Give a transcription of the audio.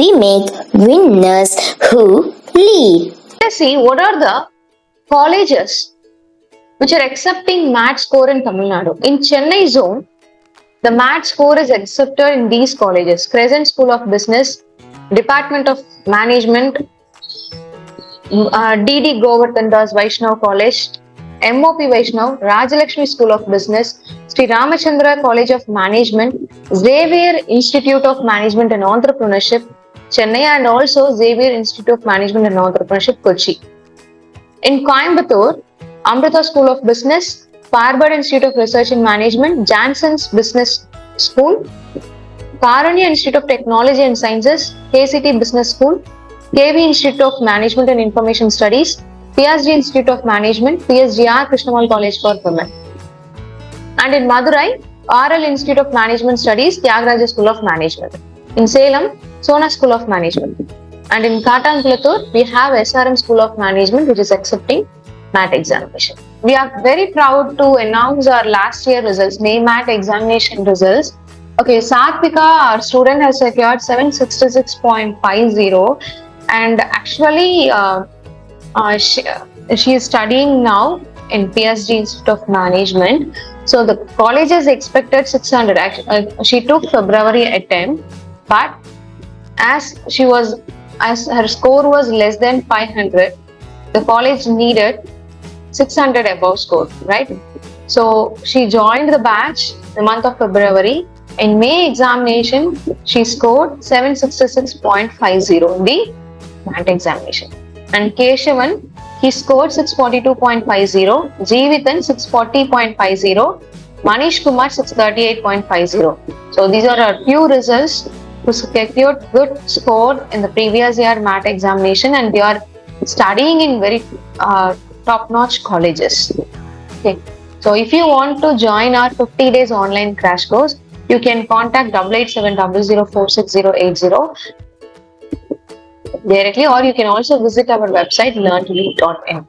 we make winners who lead. Let's see what are the colleges which are accepting MAT score in Tamil Nadu. In Chennai zone, the MAT score is accepted in these colleges: Crescent School of Business, Department of Management, D.D. Govardhandas Vaishnav College, MOP Vaishnav, Rajalakshmi School of Business, Sri Ramachandra College of Management, Xavier Institute of Management and Entrepreneurship, Chennai, and also Xavier Institute of Management and Entrepreneurship, Kochi. In Coimbatore, Amrita School of Business, Parbad Institute of Research and Management, Jansen's Business School, Karanya Institute of Technology and Sciences, KCT Business School, KV Institute of Management and Information Studies, PSG Institute of Management, PSGR Krishnamal College for Women. And in Madurai, RL Institute of Management Studies, Tyagaraja School of Management. In Salem, Sona School of Management. And in Katankulattur, we have SRM School of Management, which is accepting MAT examination. We are very proud to announce our last year results, May MAT examination results. Okay, Satvika, our student, has secured 766.50, and actually she is studying now in PSG Institute of Management. So the college is expected 600. She took February attempt, but as her score was less than 500, the college needed 600 above score, right? So she joined the batch the month of February. In May examination, she scored 766.50 in the MAT examination. And Keshavan, he scored 642.50, Jeevithan 640.50, Manish Kumar 638.50. So these are our few results who secured good score in the previous year MAT examination, and they are studying in very top-notch colleges. Okay. So if you want to join our 50 days online crash course, you can contact 8870046080 directly, or you can also visit our website learntolead.in.